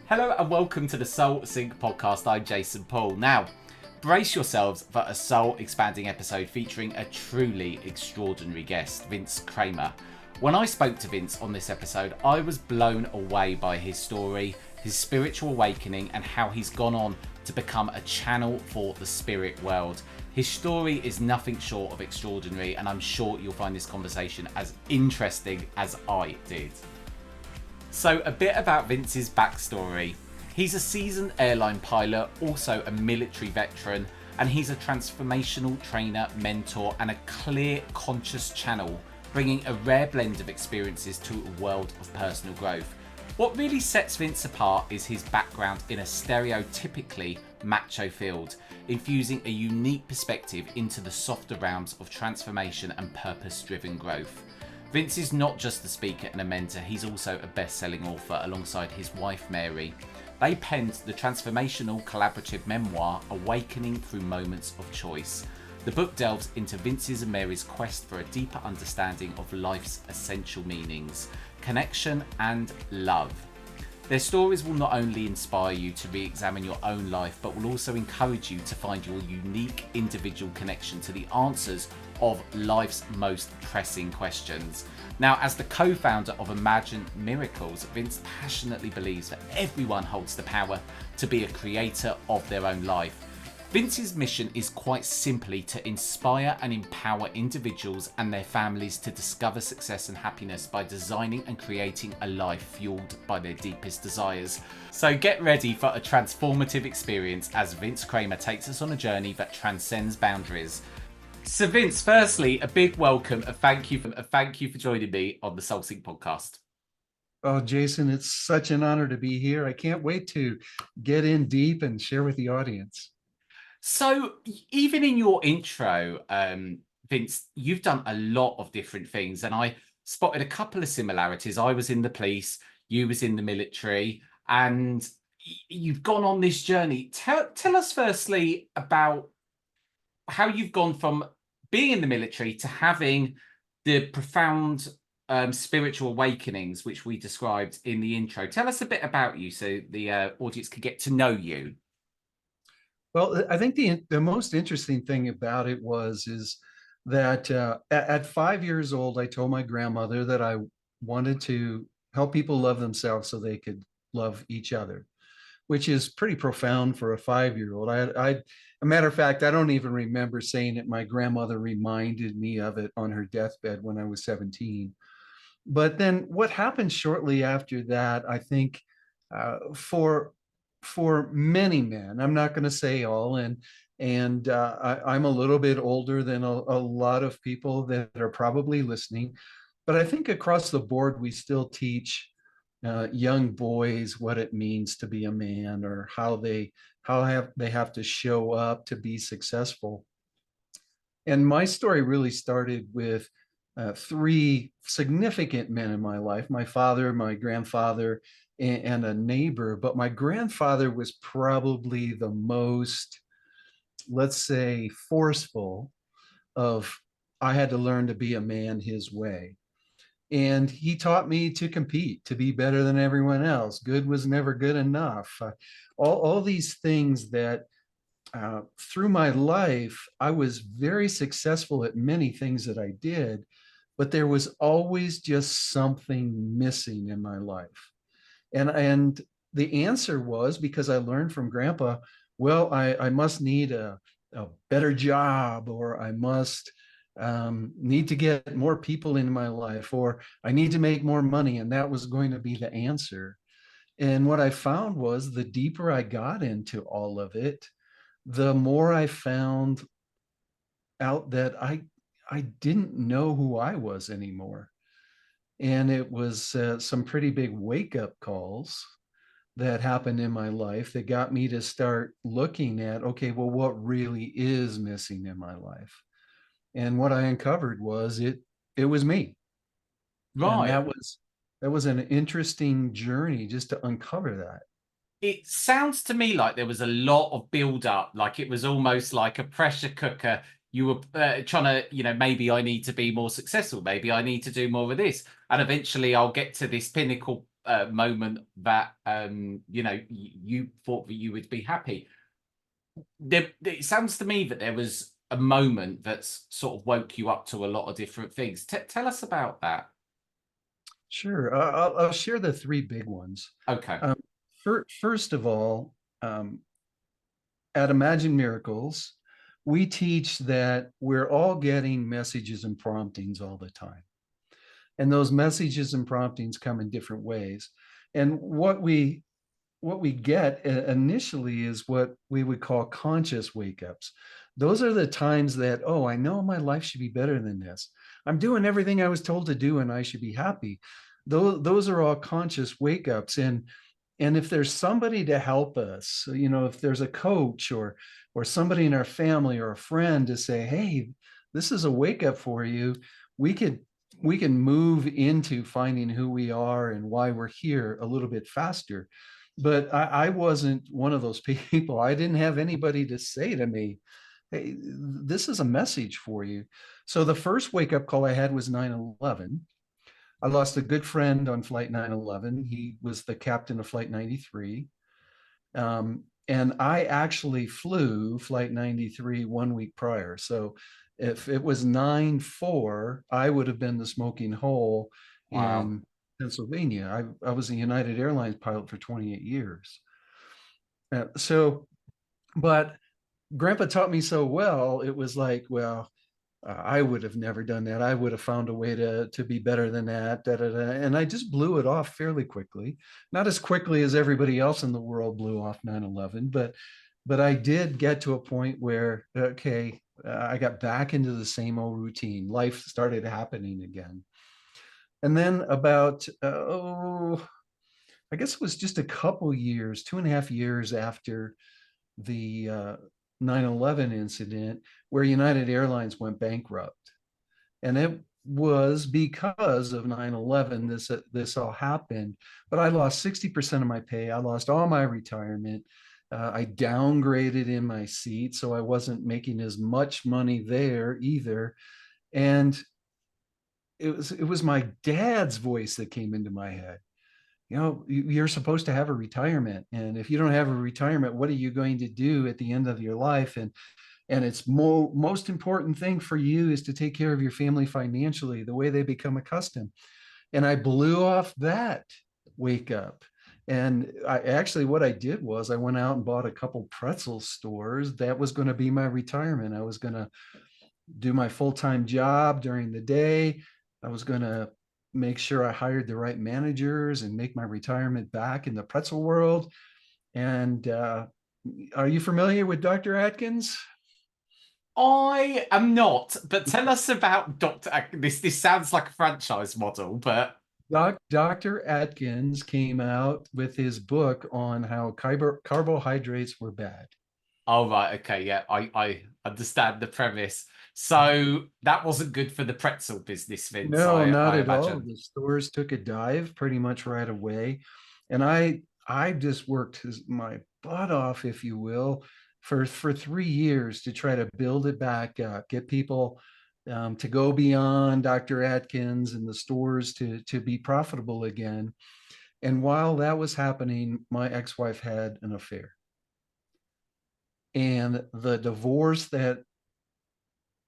Hello and welcome to the Soul Sync podcast. I'm Jason Paul. Now, brace yourselves for a soul expanding episode featuring a truly extraordinary guest, Vince Kramer. When I spoke to Vince on this episode, I was blown away by his story, his spiritual awakening, and how he's gone on to become a channel for the spirit world. His story is nothing short of extraordinary, and I'm sure you'll find this conversation as interesting as I did. So a bit about Vince's backstory. He's a seasoned airline pilot, also a military veteran, and he's a transformational trainer, mentor, and a clear, conscious channel, bringing a rare blend of experiences to a world of personal growth. What really sets Vince apart is his background in a stereotypically macho field, infusing a unique perspective into the softer realms of transformation and purpose-driven growth. Vince is not just a speaker and a mentor, he's also a best-selling author alongside his wife Mary. They penned the transformational collaborative memoir, Awakening Through Moments of Choice. The book delves into Vince's and Mary's quest for a deeper understanding of life's essential meanings, connection and love. Their stories will not only inspire you to re-examine your own life, but will also encourage you to find your unique individual connection to the answers of life's most pressing questions. Now, as the co-founder of Imagine Miracles, Vince passionately believes that everyone holds the power to be a creator of their own life. Vince's mission is quite simply to inspire and empower individuals and their families to discover success and happiness by designing and creating a life fueled by their deepest desires. So get ready for a transformative experience as Vince Kramer takes us on a journey that transcends boundaries. So Vince, firstly, a big welcome, a thank you for joining me on the Soul Sync podcast. Oh, Jason, it's such an honor to be here. I can't wait to get in deep and share with the audience. So even in your intro, Vince, you've done a lot of different things, and I spotted a couple of similarities. I was in the police, you was in the military, and you've gone on this journey. Tell us firstly about how you've gone from being in the military to having the profound spiritual awakenings, which we described in the intro. Tell us a bit about you so the audience could get to know you. Well, I think the most interesting thing about it is that at 5 years old, I told my grandmother that I wanted to help people love themselves so they could love each other, which is pretty profound for a 5-year-old. A matter of fact, I don't even remember saying it. My grandmother reminded me of it on her deathbed when I was 17. But then what happened shortly after that, I think, for many men, I'm not going to say all, and I'm a little bit older than a lot of people that are probably listening, but I think across the board we still teach young boys what it means to be a man, or they have to show up to be successful. And my story really started with three significant men in my life: my father, my grandfather, and a neighbor. But my grandfather was probably the most, let's say, forceful of, I had to learn to be a man his way. And he taught me to compete, to be better than everyone else. Good was never good enough. All these things that through my life, I was very successful at many things that I did, but there was always just something missing in my life. And the answer was, because I learned from Grandpa, well, I must need a better job, or I must need to get more people in my life, or I need to make more money. And that was going to be the answer. And what I found was, the deeper I got into all of it, the more I found out that I didn't know who I was anymore. And it was some pretty big wake up calls that happened in my life that got me to start looking at, okay, well, what really is missing in my life? And what I uncovered was it was me. And Right. that was an interesting journey just to uncover that. It sounds to me like there was a lot of build up, like it was almost like a pressure cooker. You were trying to, maybe I need to be more successful. Maybe I need to do more of this. And eventually I'll get to this pinnacle moment that you thought that you would be happy. It sounds to me that there was a moment that's sort of woke you up to a lot of different things. Tell us about that. Sure. I'll share the three big ones. Okay. Um, First of all, um, at Imagine Miracles, we teach that we're all getting messages and promptings all the time. And those messages and promptings come in different ways. And what we get initially is what we would call conscious wake ups. Those are the times that, oh, I know my life should be better than this. I'm doing everything I was told to do and I should be happy. Those are all conscious wake ups. And if there's somebody to help us, if there's a coach or somebody in our family or a friend to say, hey, this is a wake up for you, we could we can move into finding who we are and why we're here a little bit faster. But I wasn't one of those people. I didn't have anybody to say to me, hey, this is a message for you. So the first wake up call I had was 9/11. I lost a good friend on flight 9/11. He was the captain of flight 93. And I actually flew flight 93 1 week prior. So if it was 9/4, I would have been the smoking hole Wow. in Pennsylvania. I was a United Airlines pilot for 28 years. But Grandpa taught me so well, it was like, well, I would have never done that. I would have found a way to be better than that. Da, da, da. And I just blew it off fairly quickly, not as quickly as everybody else in the world blew off 9/11, but I did get to a point where, okay, I got back into the same old routine. Life started happening again. And then about, I guess it was just a couple years, 2.5 years after the 9/11 incident, where United Airlines went bankrupt. And it was because of 9/11 this all happened. But I lost 60% of my pay. I lost all my retirement. I downgraded in my seat, so I wasn't making as much money there either. And it was my dad's voice that came into my head. You're supposed to have a retirement, and if you don't have a retirement, what are you going to do at the end of your life? And it's most important thing for you is to take care of your family financially the way they become accustomed. And I blew off that wake up. And I actually, what I did was I went out and bought a couple pretzel stores. That was going to be my retirement. I was going to do my full-time job during the day. I was going to make sure I hired the right managers and make my retirement back in the pretzel world. And are you familiar with Dr. Atkins? I am not, but tell us about This sounds like a franchise model, but Dr. Atkins came out with his book on how carbohydrates were bad. oh right, okay, yeah, I understand the premise. So that wasn't good for the pretzel business, Vince, No, not I at all. imagine. The stores took a dive pretty much right away. And I just worked my butt off, if you will, for 3 years to try to build it back up, get people to go beyond Dr. Atkins and the stores to be profitable again. And while that was happening, my ex-wife had an affair. And the divorce that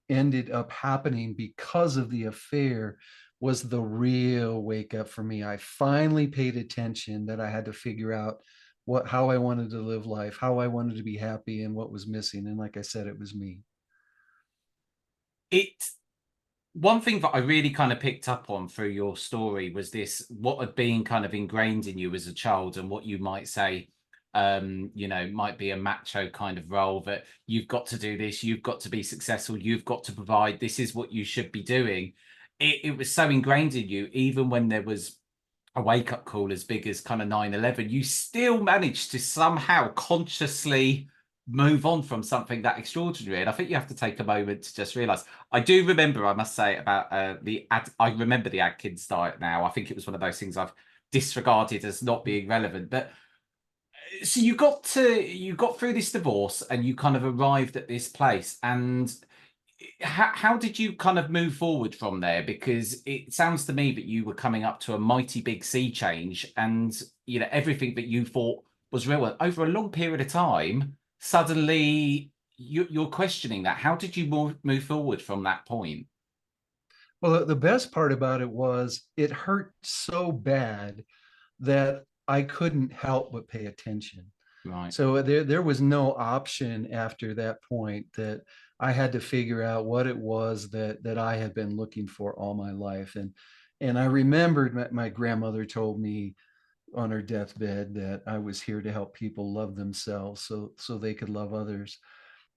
ended up happening because of the affair was the real wake up for me. I finally paid attention that I had to figure out how I wanted to live life, how I wanted to be happy, and what was missing. And like I said, it was me. It One thing that I really kind of picked up on through your story was this, what had been kind of ingrained in you as a child and what you might say, might be a macho kind of role, that you've got to do this, you've got to be successful, you've got to provide, this is what you should be doing. It was so ingrained in you, even when there was a wake up call as big as kind of 9/11, you still managed to somehow consciously move on from something that extraordinary. And I think you have to take a moment to just realize. I do remember, I must say, about I remember the Atkins diet now. I think it was one of those things I've disregarded as not being relevant. But so you got through this divorce and you kind of arrived at this place, and how did you kind of move forward from there? Because it sounds to me that you were coming up to a mighty big sea change, and everything that you thought was real over a long period of time, suddenly you're questioning that. How did you move forward from that point? Well, the best part about it was it hurt so bad that I couldn't help but pay attention. Right. So there was no option after that point that I had to figure out what it was that I had been looking for all my life. And I remembered my grandmother told me on her deathbed that I was here to help people love themselves so they could love others.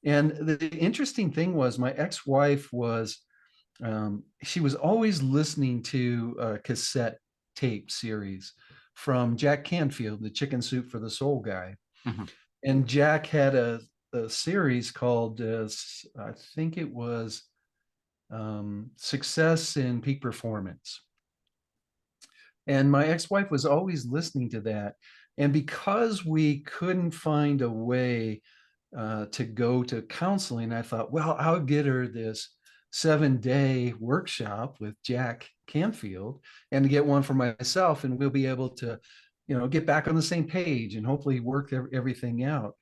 And the interesting thing was my ex-wife was she was always listening to a cassette tape series from Jack Canfield, the Chicken Soup for the Soul guy. Mhm. And Jack had a series called, I think it was Success in Peak Performance. And my ex-wife was always listening to that. And because we couldn't find a way to go to counseling, I thought, well, I'll get her this 7-day workshop with Jack Canfield and get one for myself, and we'll be able to, get back on the same page and hopefully work everything out.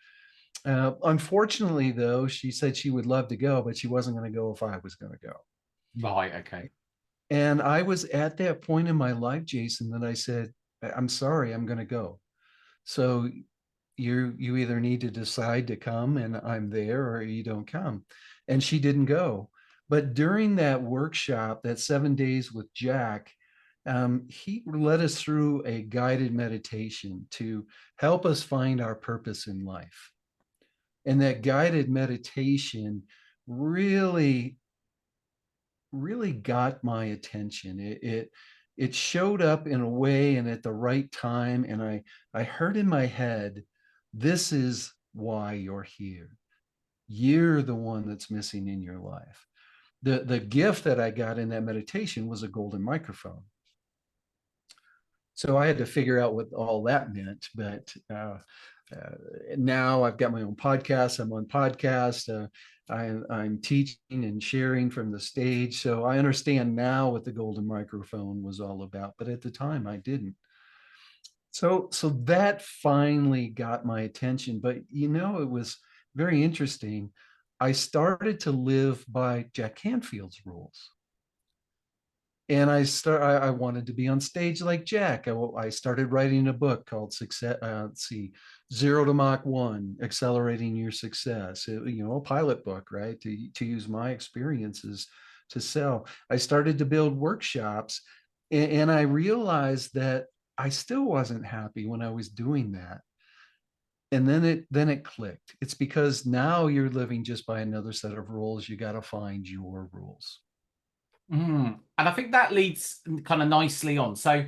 Unfortunately, though, she said she would love to go, but she wasn't going to go if I was going to go. Right. Okay. And I was at that point in my life, Jason, that I said, I'm sorry, I'm going to go. So you either need to decide to come and I'm there, or you don't come. And she didn't go. But during that workshop, that 7 days with Jack, he led us through a guided meditation to help us find our purpose in life. And that guided meditation really really got my attention. It showed up in a way and at the right time, and I heard in my head, this is why you're here. You're the one that's missing in your life. The gift that I got in that meditation was a golden microphone. So I had to figure out what all that meant. But now I've got my own podcast. I'm on podcast. I'm teaching and sharing from the stage. So I understand now what the golden microphone was all about. But at the time, I didn't. So that finally got my attention. But it was very interesting. I started to live by Jack Canfield's rules. And I wanted to be on stage like Jack. I started writing a book called Success. Let's see, Zero to Mach 1, Accelerating Your Success. A pilot book, right? To use my experiences to sell. I started to build workshops, and I realized that I still wasn't happy when I was doing that. And then it clicked. It's because now you're living just by another set of rules. You got to find your rules. And I think that leads kind of nicely on. So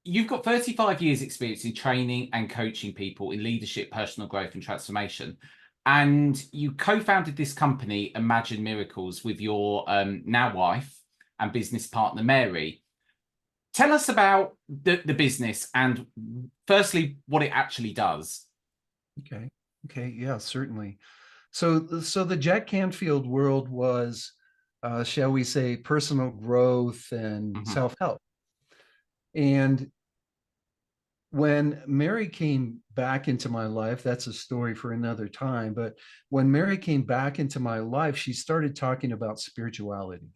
you've got 35 years experience in training and coaching people in leadership, personal growth, and transformation. And you co-founded this company, Imagine Miracles, with your now wife and business partner, Mary. Tell us about the business and firstly, what it actually does. Okay. Yeah, certainly. So the Jack Canfield world was, shall we say, personal growth and Mhm. self-help. And when Mary came back into my life, that's a story for another time. But when Mary came back into my life, she started talking about spirituality.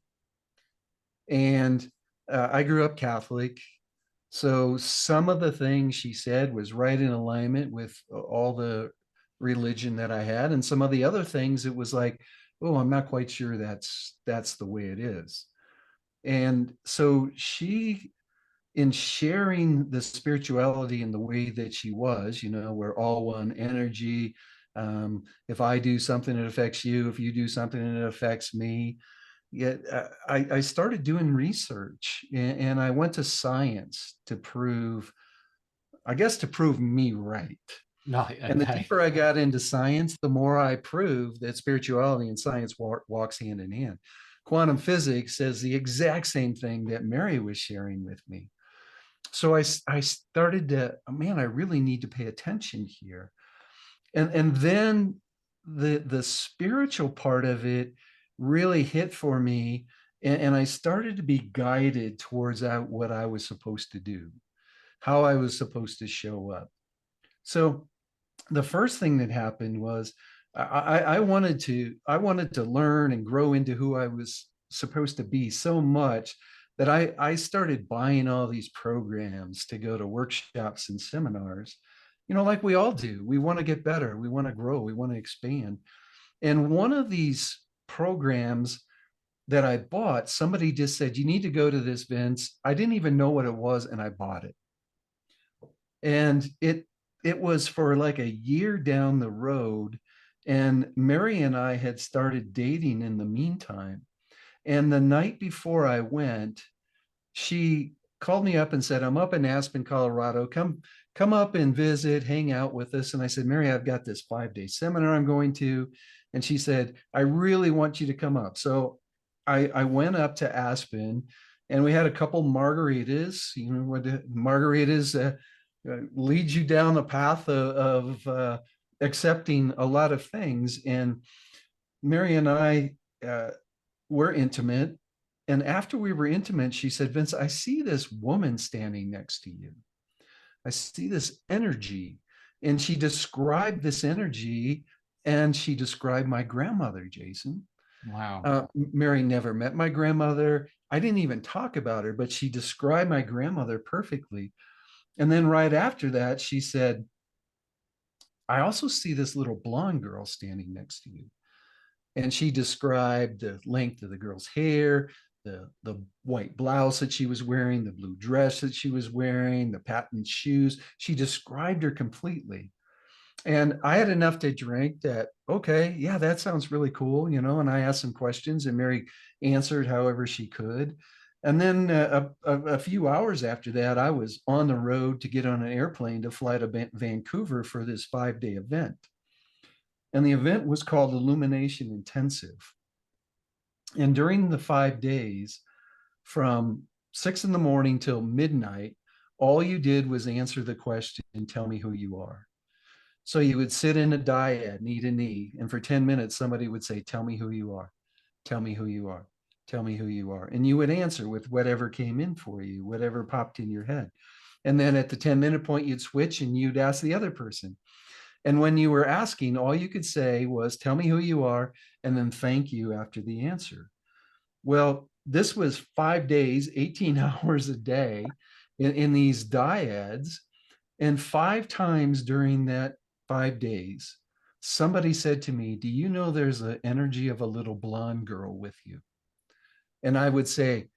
And I grew up Catholic. So some of the things she said was right in alignment with all the religion that I had. And some of the other things, it was like, oh, I'm not quite sure that's the way it is. And so she, in sharing the spirituality in the way that she was, we're all one energy. If I do something, it affects you. If you do something, it affects me. Yet I started doing research, and I went to science to prove me right. Right. And the Okay. deeper I got into science, the more I proved that spirituality and science walks hand in hand. Quantum physics says the exact same thing that Mary was sharing with me. So I started to, man, I really need to pay attention here. And then the spiritual part of it really hit for me. And I started to be guided towards what I was supposed to do, how I was supposed to show up. So the first thing that happened was I wanted to learn and grow into who I was supposed to be so much that I started buying all these programs to go to workshops and seminars, like we all do. We want to get better, we want to grow, we want to expand. And one of these programs that I bought, somebody just said, you need to go to this, Vince. I didn't even know what it was, and I bought it. And it was for like a year down the road. And Mary and I had started dating in the meantime. And the night before I went, she called me up and said, I'm up in Aspen, Colorado. Come up and visit, hang out with us. And I said, Mary, I've got this 5-day seminar I'm going to. And she said, I really want you to come up. So I went up to Aspen, and we had a couple margaritas. What margaritas leads you down the path of accepting a lot of things. And Mary and I were intimate. And after we were intimate, she said, Vince, I see this woman standing next to you. I see this energy. And she described this energy, and she described my grandmother, Jason. Wow. Mary never met my grandmother. I didn't even talk about her, but she described my grandmother perfectly. And then right after that, she said, I also see this little blonde girl standing next to you. And she described the length of the girl's hair, the white blouse that she was wearing, the blue dress that she was wearing, the patent shoes. She described her completely. And I had enough to drink that, okay, yeah, that sounds really cool, and I asked some questions, and Mary answered however she could. And then a few hours after that, I was on the road to get on an airplane to fly to Vancouver for this 5-day event. And the event was called Illumination Intensive. And during the 5 days, from 6 in the morning till midnight, all you did was answer the question, tell me who you are. So you would sit in a dyad, knee to knee, and for 10 minutes, somebody would say, tell me who you are, tell me who you are, tell me who you are. And you would answer with whatever came in for you, whatever popped in your head. And then at the 10-minute point, you'd switch and you'd ask the other person. And when you were asking, all you could say was, tell me who you are, and then thank you after the answer. Well, this was 5 days, 18 hours a day in these dyads. And 5 times during that 5 days, somebody said to me, do you know there's an energy of a little blonde girl with you? And I would say,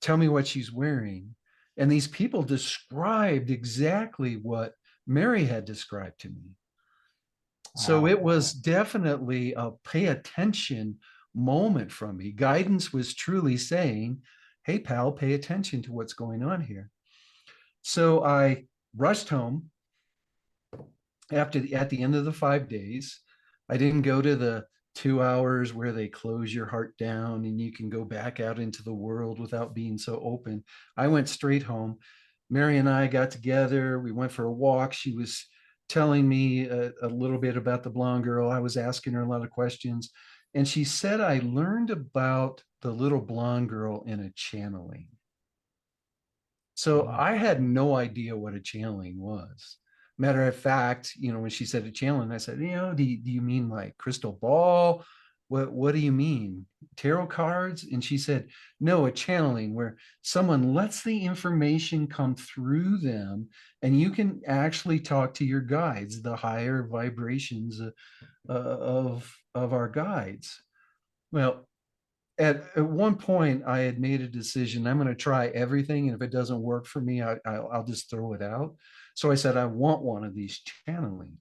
tell me what she's wearing. And these people described exactly what Mary had described to me. So Wow. it was definitely a pay attention moment from me. Guidance was truly saying, hey, pal, pay attention to what's going on here. So I rushed home at the end of the 5 days. I didn't go to the 2 hours where they close your heart down and you can go back out into the world without being so open. I went straight home. Mary and I got together. We went for a walk. She was telling me a little bit about the blonde girl. I was asking her a lot of questions. And she said, I learned about the little blonde girl in a channeling. So I had no idea what a channeling was. Matter of fact, when she said a channeling, I said, do you mean like crystal ball? What do you mean? Tarot cards? And she said, no, a channeling where someone lets the information come through them and you can actually talk to your guides, the higher vibrations of our guides. Well, at one point I had made a decision, I'm going to try everything, and if it doesn't work for me, I'll just throw it out. So I said, I want one of these channelings.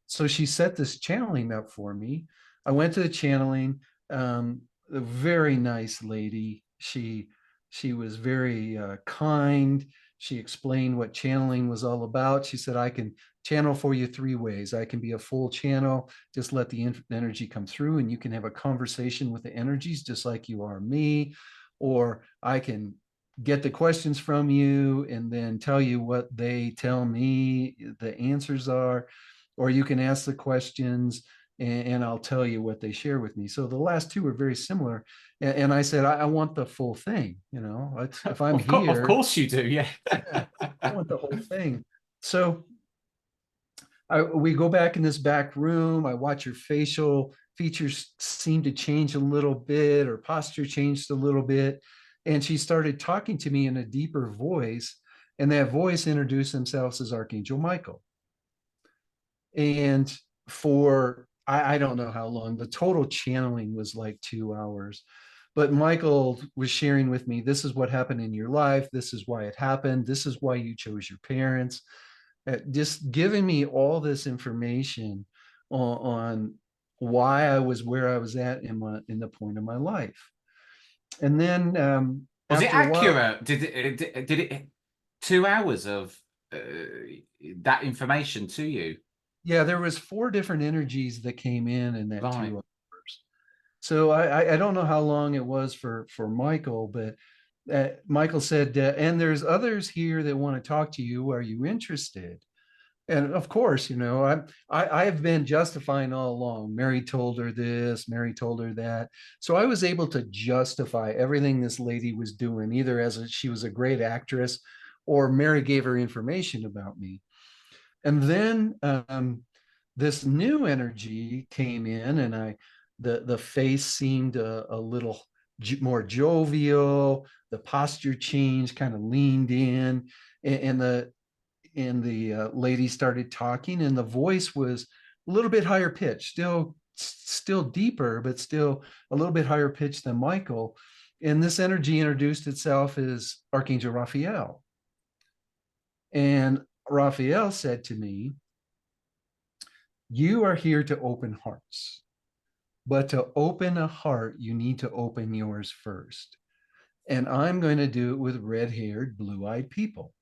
So she set this channeling up for me. I went to the channeling. A very nice lady. She was very kind. She explained what channeling was all about. She said, I can channel for you 3 ways. I can be a full channel, just let the energy come through and you can have a conversation with the energies just like you are me. Or I can get the questions from you and then tell you what they tell me the answers are. Or you can ask the questions and I'll tell you what they share with me. So the last two are very similar. And I said, I want the full thing. If I'm Of here, course you do. Yeah. yeah, I want the whole thing. So we go back in this back room. I watch her facial features seem to change a little bit, or posture changed a little bit. And she started talking to me in a deeper voice. And that voice introduced themselves as Archangel Michael. And I don't know how long, the total channeling was like 2 hours. But Michael was sharing with me, this is what happened in your life. This is why it happened. This is why you chose your parents. Just giving me all this information on why I was where I was at in the point of my life. And then Was it after a while, accurate? Did it 2 hours of uh, that information to you? yeah, there was four different energies that came in that Right. 2 hours. So I don't know how long it was for Michael, but Michael said, and there's others here that want to talk to you. Are you interested? And of course, I've been justifying all along. Mary told her this, Mary told her that. So I was able to justify everything this lady was doing, either she was a great actress, or Mary gave her information about me. And then this new energy came in, and the face seemed a little more jovial. The posture changed, kind of leaned in, and the lady started talking, and the voice was a little bit higher pitched, still deeper, but still a little bit higher pitched than Michael. And this energy introduced itself as Archangel Raphael. And Raphael said to me, you are here to open hearts, but to open a heart, you need to open yours first. And I'm going to do it with red-haired, blue-eyed people.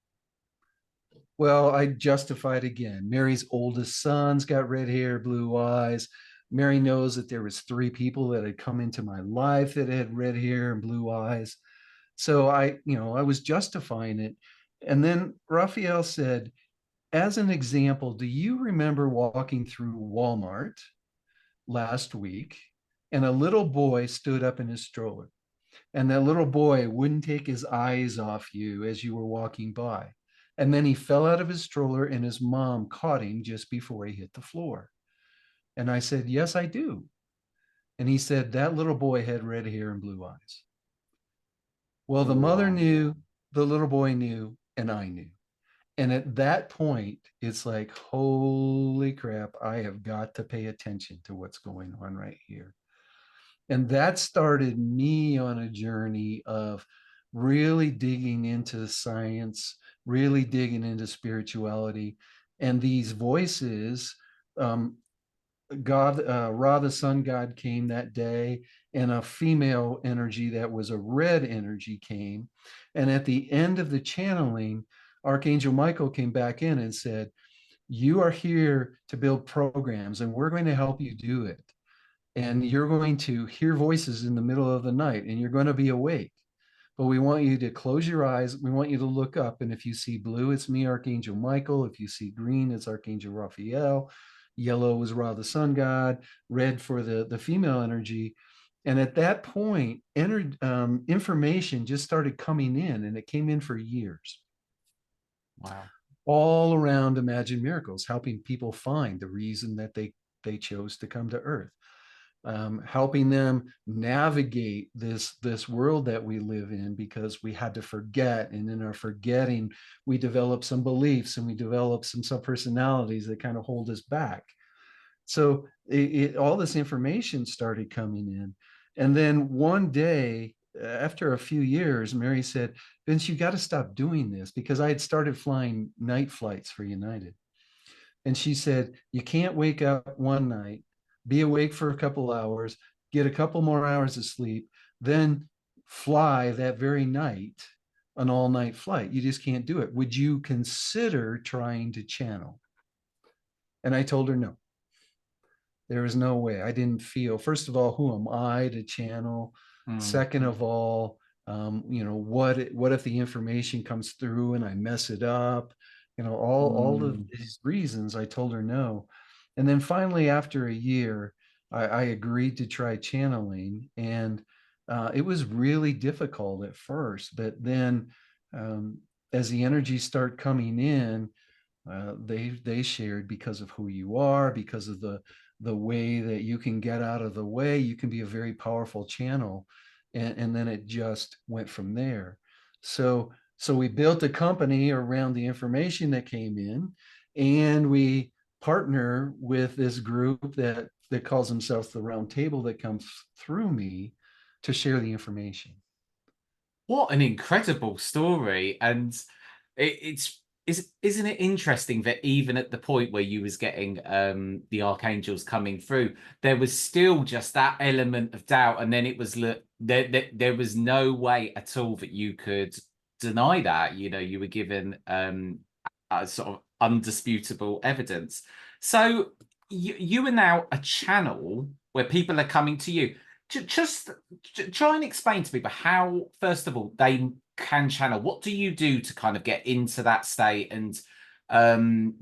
Well, I justified again. Mary's oldest son's got red hair, blue eyes. Mary knows that there was three people that had come into my life that had red hair and blue eyes. So I was justifying it. And then Raphael said, as an example, do you remember walking through Walmart last week and a little boy stood up in his stroller, and that little boy wouldn't take his eyes off you as you were walking by? And then he fell out of his stroller, and his mom caught him just before he hit the floor. And I said, yes, I do. And he said, that little boy had red hair and blue eyes. Well, the mother Wow. knew, the little boy knew, and I knew. And at that point, it's like, holy crap, I have got to pay attention to what's going on right here. And that started me on a journey of really digging into science, really digging into spirituality. And these voices, um, God, Ra, the sun god, came that day, and a female energy that was a red energy came. And at the end of the channeling, Archangel Michael came back in and said, you are here to build programs, and we're going to help you do it. And you're going to hear voices in the middle of the night, and you're going to be awake. But we want you to close your eyes. We want you to look up. And if you see blue, it's me, Archangel Michael. If you see green, it's Archangel Raphael. Yellow is Ra, the sun god. Red for the female energy. And at that point, information just started coming in, and it came in for years, Wow. all around Imagine Miracles, helping people find the reason that they chose to come to Earth, helping them navigate this world that we live in, because we had to forget, and in our forgetting, we develop some beliefs, and we develop some subpersonalities that kind of hold us back. So all this information started coming in, and then one day, after a few years, Mary said, Vince, you got to stop doing this, because I had started flying night flights for United. And she said, you can't wake up one night, be awake for a couple hours, get a couple more hours of sleep, then fly that very night an all night flight. You just can't do it. Would you consider trying to channel? And I told her no. There was no way. I didn't feel, first of all, who am I to channel? Mm. Second of all, what if the information comes through and I mess it up? All of Mm. these reasons, I told her no. And then finally, after a year, I agreed to try channeling. And it was really difficult at first. But then um, as the energies start coming in, they shared because of who you are, because of the way that you can get out of the way, you can be a very powerful channel, and then it just went from there. So we built a company around the information that came in, and we partner with this group that calls themselves the Round Table that comes through me to share the information. What an incredible story. And isn't it interesting that even at the point where you was getting the archangels coming through, there was still just that element of doubt, and then it was there was no way at all that you could deny that. You know, you were given a sort of undisputable evidence. So you are now a channel where people are coming to you. Just try and explain to people how, first of all, they can channel. What do you do to kind of get into that state and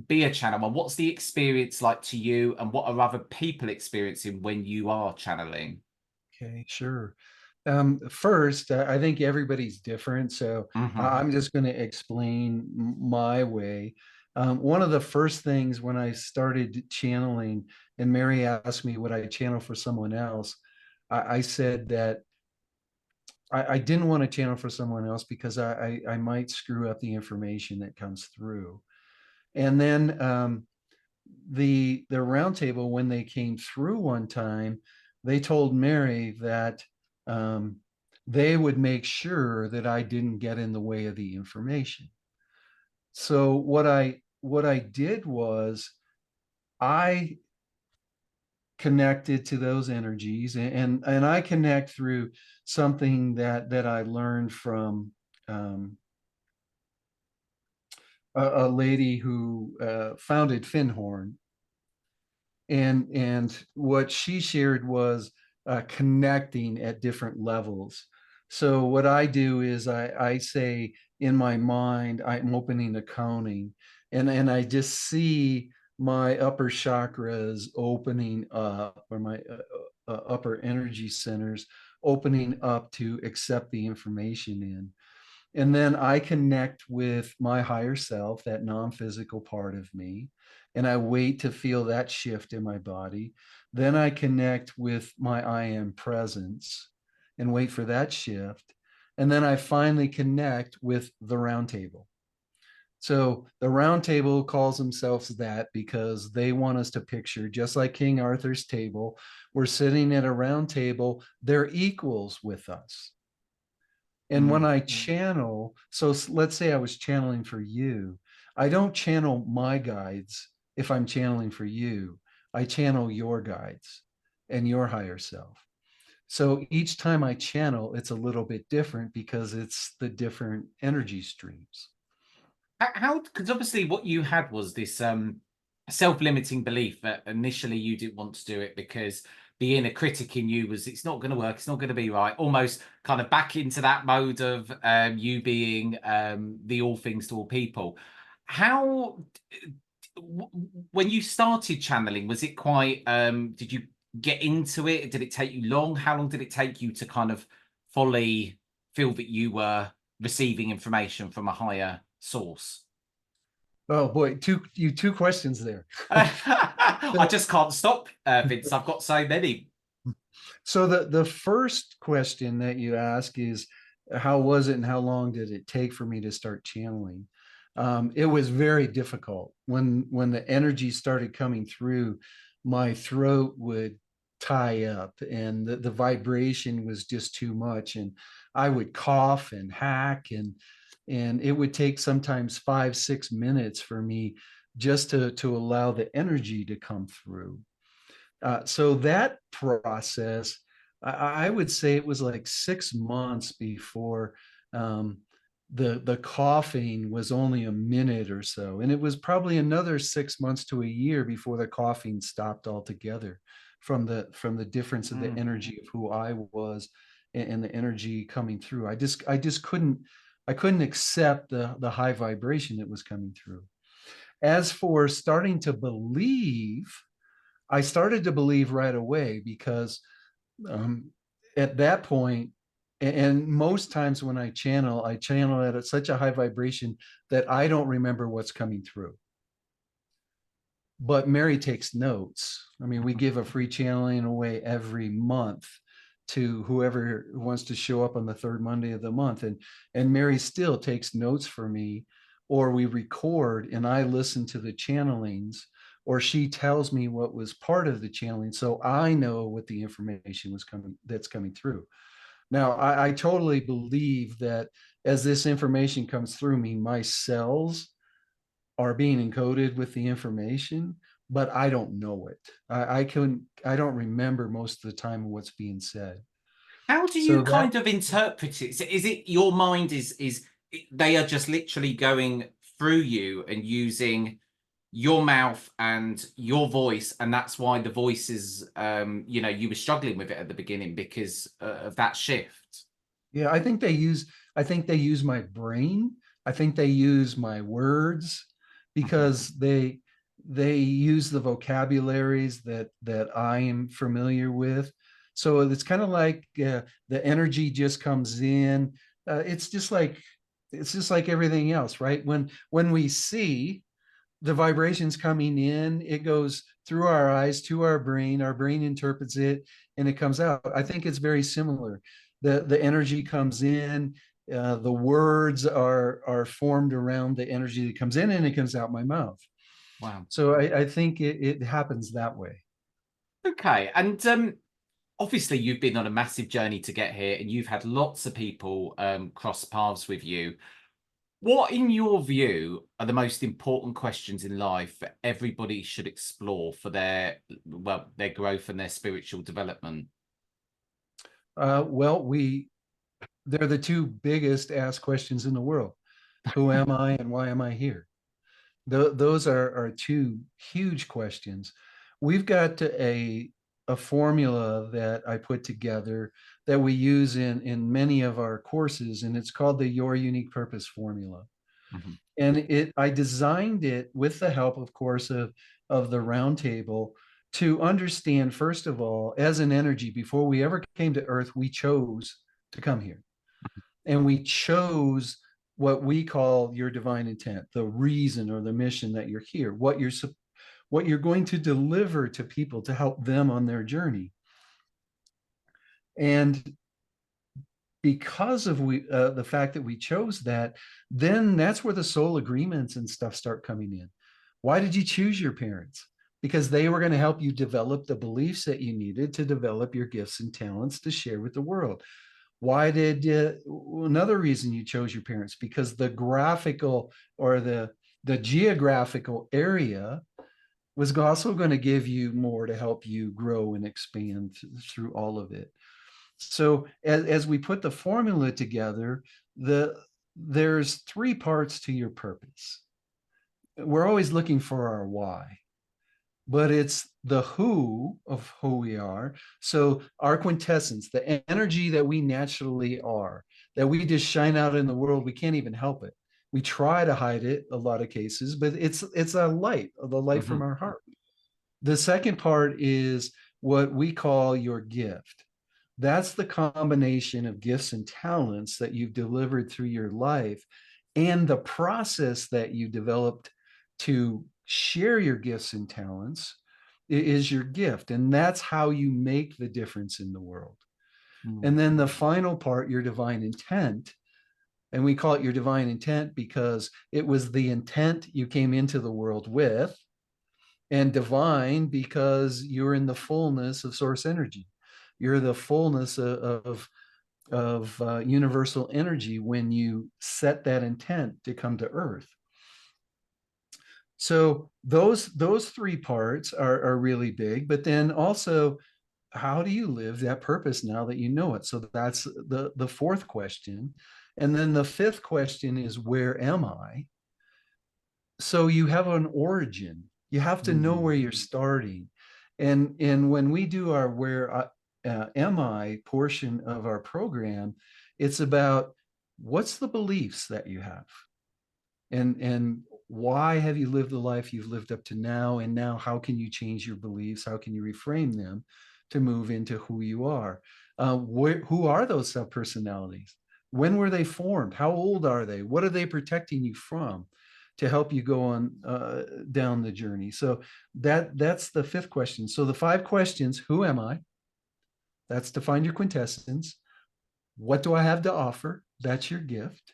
be a channel? And what's the experience like to you? And what are other people experiencing when you are channeling? Okay, sure. First, I think everybody's different, so Hmm. I'm just going to explain my way. One of the first things when I started channeling, and Mary asked me would I channel for someone else, I said that I didn't want to channel for someone else because I might screw up the information that comes through. And then the round table, when they came through one time, they told Mary that um, they would make sure that I didn't get in the way of the information. So what I did was I connected to those energies, and I connect through something that I learned from um, a lady who founded Finhorn, and what she shared was connecting at different levels. So what I do is I say in my mind I'm opening accounting, and I just see my upper chakras opening up, or my upper energy centers opening up to accept the information in. And then I connect with my higher self, that non physical part of me, and I wait to feel that shift in my body. Then I connect with my I am presence and wait for that shift. And then I finally connect with the round table. So the round table calls themselves that because they want us to picture, just like King Arthur's table, we're sitting at a round table, they're equals with us. And when I channel, so let's say I was channeling for you, I don't channel my guides if I'm channeling for you. I channel your guides and your higher self. So each time I channel, it's a little bit different because it's the different energy streams. How, because obviously what you had was this self-limiting belief that initially you didn't want to do it because the inner critic in you was, it's not going to work, it's not going to be right, almost kind of back into that mode of you being the all things to all people. How, when you started channeling, was it quite, did you get into it? Did it take you long? How long did it take you to kind of fully feel that you were receiving information from a higher source? Oh boy, two questions there. I So, just can't stop, Vince. I've got so many. so the first question that you ask is, how was it and how long did it take for me to start channeling? It was very difficult. When the energy started coming through, my throat would tie up, and the vibration was just too much, and I would cough and hack, and it would take sometimes 5 6 minutes for me just to allow the energy to come through. So that process, I would say it was like 6 months before the coughing was only a minute or so, and it was probably another 6 months to a year before the coughing stopped altogether from the difference of the Mm. energy of who I was, and the energy coming through. I just couldn't accept the high vibration that was coming through. As for starting to believe, I started to believe right away because um, at that point, and most times when I channel at such a high vibration that I don't remember what's coming through. But Mary takes notes. I mean, we give a free channeling away every month to whoever wants to show up on the third Monday of the month. And Mary still takes notes for me, or we record and I listen to the channelings, or she tells me what was part of the channeling. So I know what the information was coming that's coming through. Now, I totally believe that as this information comes through me, my cells are being encoded with the information, but I don't know it. I don't remember most of the time what's being said. How do you So that, kind of interpret it? Is it your mind is they are just literally going through you and using your mouth and your voice, and that's why the voice is, you were struggling with it at the beginning because of that shift. yeah, I think they use my brain. I think they use my words Mhm. because they use the vocabularies that I am familiar with. So it's kind of like the energy just comes in. It's just like everything else, right? When we see the vibrations coming in, it goes through our eyes to our brain interprets it, and it comes out. I think it's very similar. The energy comes in, the words are formed around the energy that comes in, and it comes out my mouth. Wow. So I think it happens that way. Okay. And obviously, you've been on a massive journey to get here, and you've had lots of people cross paths with you. What, in your view, are the most important questions in life that everybody should explore for their growth and their spiritual development? Well, they're the two biggest asked questions in the world. Who am I and why am I here? Those are two huge questions. We've got a formula that I put together that we use in many of our courses, and it's called the Your Unique Purpose formula. Mhm. And I designed it with the help, of course, of the roundtable to understand, first of all, as an energy, before we ever came to Earth, we chose to come here, and we chose what we call your divine intent, the reason or the mission that you're here, what you're going to deliver to people to help them on their journey. And because of the fact that we chose that, then that's where the soul agreements and stuff start coming in. Why did you choose your parents? Because they were going to help you develop the beliefs that you needed to develop your gifts and talents to share with the world. Why did another reason you chose your parents? Because the graphical or the geographical area was also going to give you more to help you grow and expand through all of it. So as we put the formula together, there's three parts to your purpose. We're always looking for our why, but it's the who of who we are. So our quintessence, the energy that we naturally are, that we just shine out in the world, we can't even help it. We try to hide it a lot of cases, but it's a light, the light from Mhm. our heart. The second part is what we call your gift. That's the combination of gifts and talents that you've delivered through your life and the process that you developed to share your gifts and talents is your gift. And that's how you make the difference in the world. Mm. And then the final part, your divine intent. And we call it your divine intent because it was the intent you came into the world with, and divine because you're in the fullness of source energy. You're the fullness of universal energy when you set that intent to come to Earth. So those three parts are really big, but then also, how do you live that purpose now that you know it? So that's the fourth question. And then the fifth question is, where am I? So you have an origin. You have to know Mm. where you're starting. And when we do our am I portion of our program, it's about what's the beliefs that you have, and why have you lived the life you've lived up to now? And now, how can you change your beliefs? How can you reframe them to move into who you are? Who are those subpersonalities? When were they formed? How old are they? What are they protecting you from to help you go on down the journey? So that's the fifth question. So the five questions: who am I? That's to find your quintessence. What do I have to offer? That's your gift.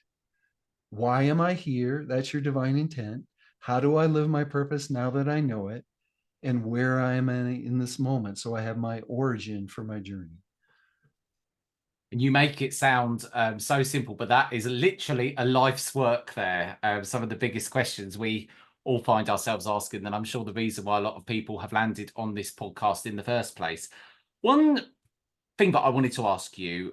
Why am I here? That's your divine intent. How do I live my purpose now that I know it? And where I am in this moment. So I have my origin for my journey. And you make it sound so simple, but that is literally a life's work there. Some of the biggest questions we all find ourselves asking, and I'm sure the reason why a lot of people have landed on this podcast in the first place. One thing that I wanted to ask you,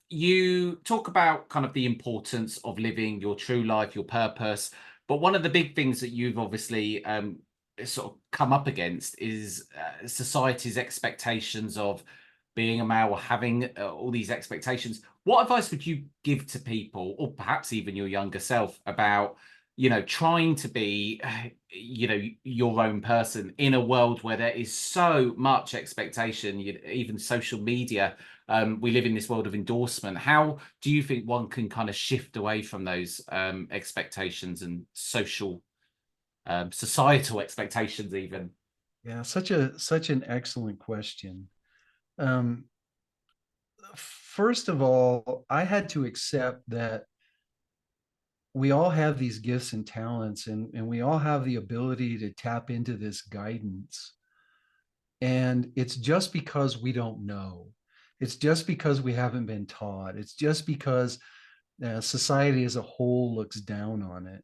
you talk about kind of the importance of living your true life, your purpose, but one of the big things that you've obviously sort of come up against is society's expectations of being a male, or having all these expectations. What advice would you give to people, or perhaps even your younger self, about trying to be your own person in a world where there is so much expectation, even social media? We live in this world of endorsement. How do you think one can kind of shift away from those expectations and social societal expectations even? Yeah, such an excellent question. Um, First of all, I had to accept that we all have these gifts and talents, and we all have the ability to tap into this guidance. And it's just because we don't know. It's just because we haven't been taught. It's just because society as a whole looks down on it.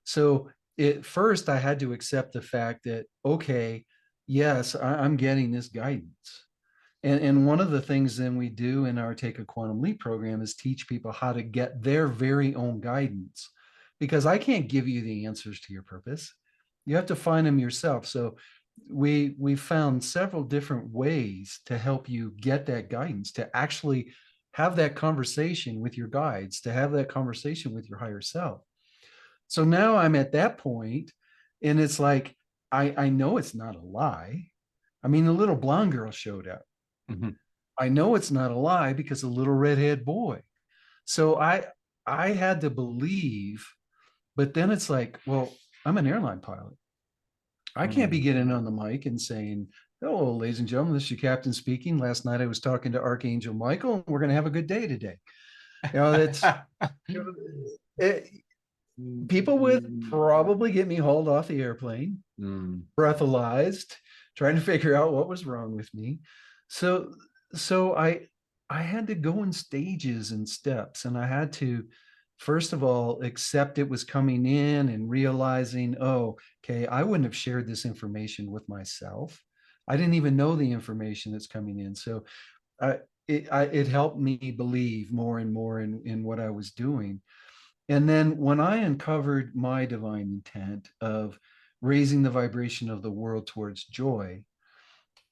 So at first, I had to accept the fact that, okay, yes, I'm getting this guidance. And one of the things then we do in our Take a Quantum Leap program is teach people how to get their very own guidance, because I can't give you the answers to your purpose. You have to find them yourself. So we found several different ways to help you get that guidance, to actually have that conversation with your guides, to have that conversation with your higher self. So now I'm at that point, and it's like, I know it's not a lie. I mean, the little blonde girl showed up. Mhm. I know it's not a lie because a little redhead boy. So I had to believe, but then it's like, well, I'm an airline pilot. I can't be Mm. getting on the mic and saying, "Hello, ladies and gentlemen, this is your captain speaking. Last night I was talking to Archangel Michael, and we're going to have a good day today." That's it, people would probably get me hauled off the airplane, Mm. breathalyzed, trying to figure out what was wrong with me. So so I had to go in stages and steps, and I had to first of all accept it was coming in and realizing, oh, okay, I wouldn't have shared this information with myself. I didn't even know the information that's coming in. So it helped me believe more and more in what I was doing. And then when I uncovered my divine intent of raising the vibration of the world towards joy,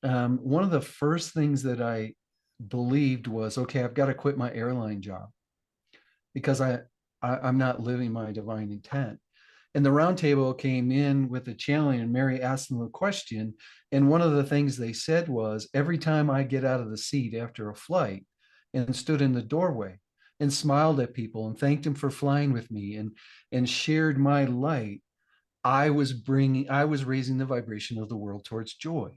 one of the first things that I believed was, okay, I've got to quit my airline job because I'm not living my divine intent. And the roundtable came in with a challenge, and Mary asked them a question. And one of the things they said was, every time I get out of the seat after a flight and stood in the doorway and smiled at people and thanked them for flying with me and shared my light, I was raising the vibration of the world towards joy.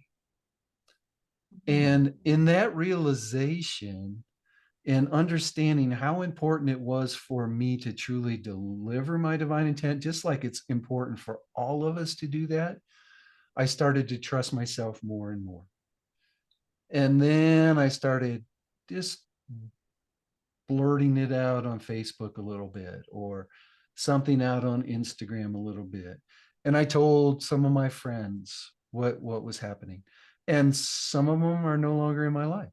And in that realization and understanding how important it was for me to truly deliver my divine intent, just like it's important for all of us to do that, I started to trust myself more and more. And then I started just blurting it out on Facebook a little bit, or something out on Instagram a little bit. And I told some of my friends what was happening. And some of them are no longer in my life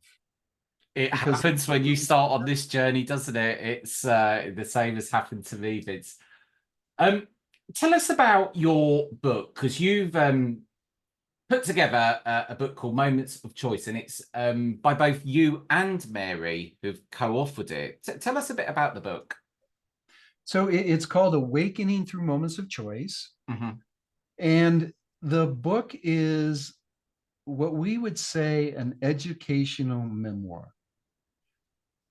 It because happens when you start on this journey, doesn't it? It's the same as happened to me, Vince. Um, Tell us about your book, because you've put together a book called Moments of Choice, and it's by both you and Mary who've co-authored it. Tell us a bit about the book. so it's called Awakening Through Moments of Choice. Hmm. And the book is what we would say an educational memoir.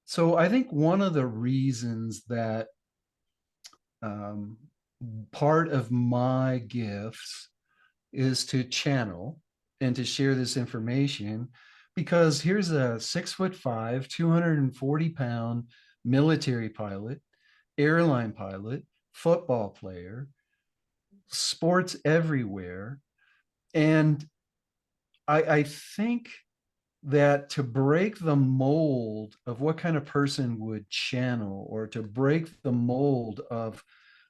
So I think one of the reasons that um, part of my gifts is to channel and to share this information, because here's a 6'5", 240-pound military pilot, airline pilot, football player, sports everywhere. And I think that to break the mold of what kind of person would channel, or to break the mold of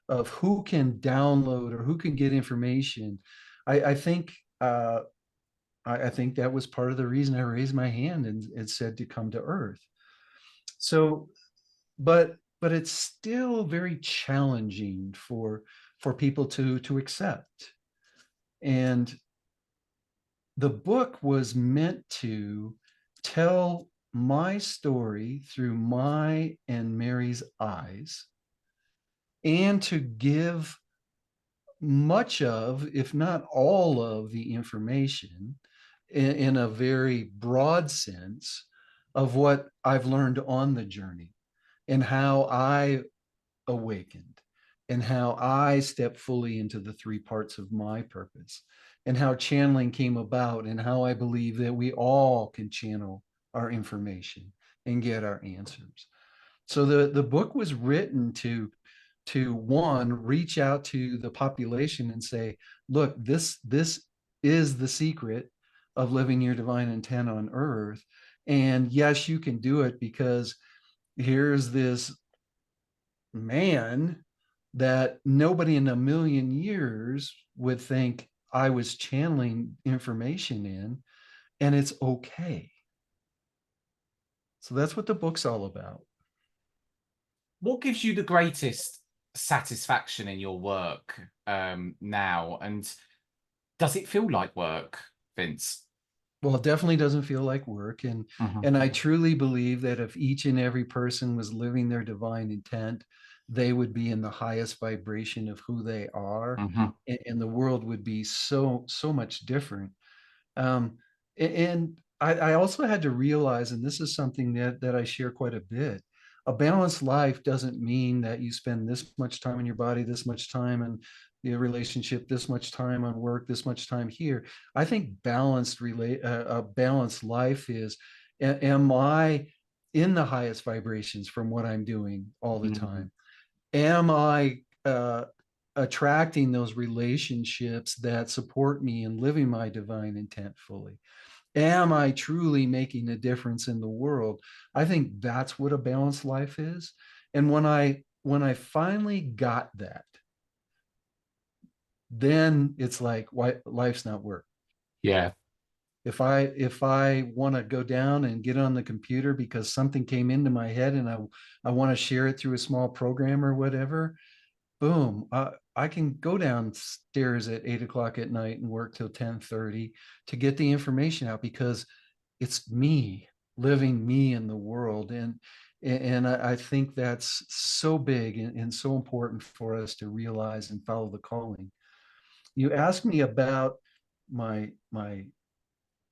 who can download or who can get information, I think I think that was part of the reason I raised my hand and said to come to Earth. So, but it's still very challenging for people to accept. And the book was meant to tell my story through my and Mary's eyes, and to give much of, if not all of, the information in a very broad sense of what I've learned on the journey, and how I awakened, and how I stepped fully into the three parts of my purpose, and how channeling came about, and how I believe that we all can channel our information and get our answers. So the book was written to one, reach out to the population and say, look, this is the secret of living your divine intent on Earth. And yes, you can do it, because here's this man that nobody in a million years would think I was channeling information in, and it's okay. So that's what the book's all about. What gives you the greatest satisfaction in your work now? And does it feel like work, Vince? Well, it definitely doesn't feel like work. Hmm. And I truly believe that if each and every person was living their divine intent, they would be in the highest vibration of who they are, Hmm. and the world would be so much different. Um, and I also had to realize, and this is something that I share quite a bit, a balanced life doesn't mean that you spend this much time in your body, this much time in the relationship, this much time on work, this much time here. I think a balanced life is, am I in the highest vibrations from what I'm doing all the Hmm. time? Am I attracting those relationships that support me in living my divine intent fully? Am I truly making a difference in the world? I think that's what a balanced life is. And when I finally got that, then it's like, why life's not work. Yeah. If I want to go down and get on the computer because something came into my head, and I want to share it through a small program or whatever, boom, I can go downstairs at 8 o'clock at night and work till 10:30 to get the information out, because it's me living me in the world. And I think that's so big and so important for us to realize and follow the calling. You asked me about my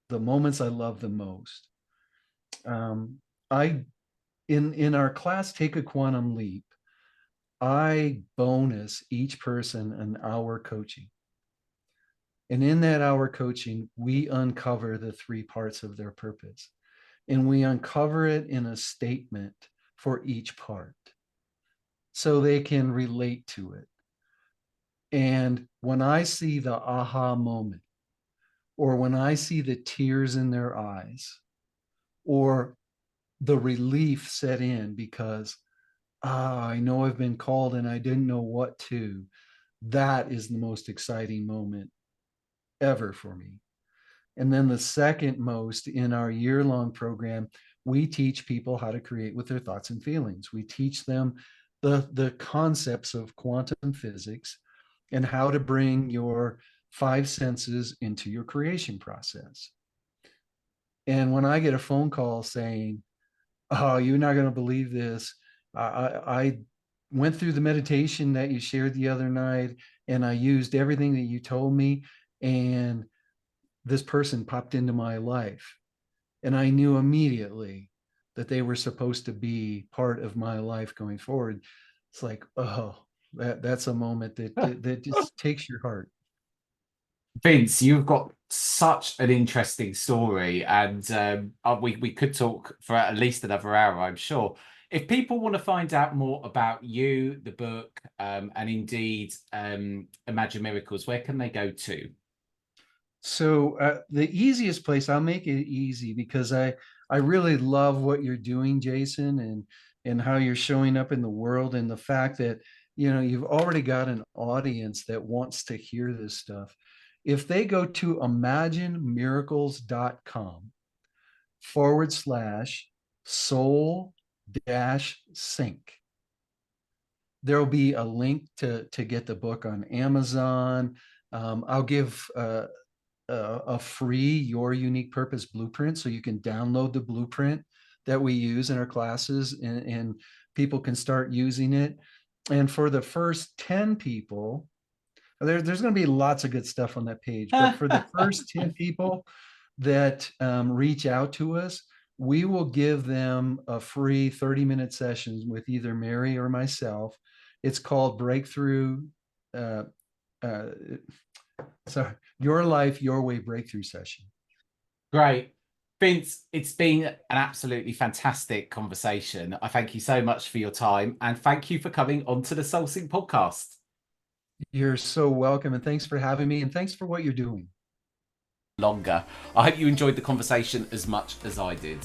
the moments I love the most. I in our class, Take a Quantum Leap, I bonus each person an hour coaching. And in that hour coaching, we uncover the three parts of their purpose. And we uncover it in a statement for each part, so they can relate to it. And when I see the aha moment, or when I see the tears in their eyes, or the relief set in because, I know I've been called and I didn't know what to, that is the most exciting moment ever for me. And then the second most, in our year-long program, we teach people how to create with their thoughts and feelings. We teach them the concepts of quantum physics, and how to bring your five senses into your creation process. And when I get a phone call saying, "Oh, you're not going to believe this. I went through the meditation that you shared the other night, and I used everything that you told me, and this person popped into my life, and I knew immediately that they were supposed to be part of my life going forward. It's like, oh, that's a moment that just takes your heart. Vince, you've got such an interesting story, and we could talk for at least another hour, I'm sure. If people want to find out more about you, the book, and indeed Imagine Miracles, where can they go to? So the easiest place, I'll make it easy because I really love what you're doing, Jason, and how you're showing up in the world, and the fact that you've already got an audience that wants to hear this stuff. If they go to imaginemiracles.com/soul dash sync, there'll be a link to get the book on Amazon. I'll give a free Your Unique Purpose blueprint, so you can download the blueprint that we use in our classes, and people can start using it. And for the first 10 people, there's going to be lots of good stuff on that page, but for the first 10 people that reach out to us, we will give them a free 30-minute session with either Mary or myself. It's called Breakthrough. Sorry, Your Life, Your Way Breakthrough Session. Great. Vince, it's been an absolutely fantastic conversation. I thank you so much for your time, and thank you for coming onto the Soul Sync podcast. You're so welcome, and thanks for having me, and thanks for what you're doing. Longer. I hope you enjoyed the conversation as much as I did.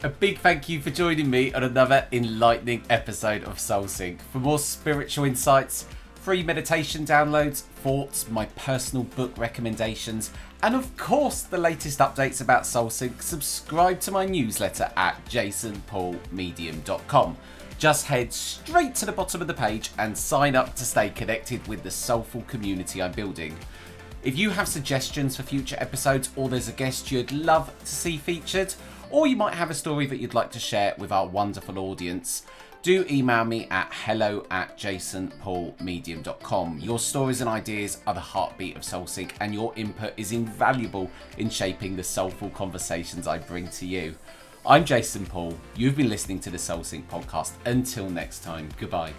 A big thank you for joining me on another enlightening episode of Soul Sync. For more spiritual insights, free meditation downloads, thoughts, my personal book recommendations, and of course the latest updates about Soul Sync, subscribe to my newsletter at jasonpaulmedium.com. Just head straight to the bottom of the page and sign up to stay connected with the soulful community I'm building. If you have suggestions for future episodes, or there's a guest you'd love to see featured, or you might have a story that you'd like to share with our wonderful audience, do email me at hello@jasonpaulmedium.com. Your stories and ideas are the heartbeat of SoulSync, and your input is invaluable in shaping the soulful conversations I bring to you. I'm Jason Paul. You've been listening to the SoulSync podcast. Until next time, goodbye.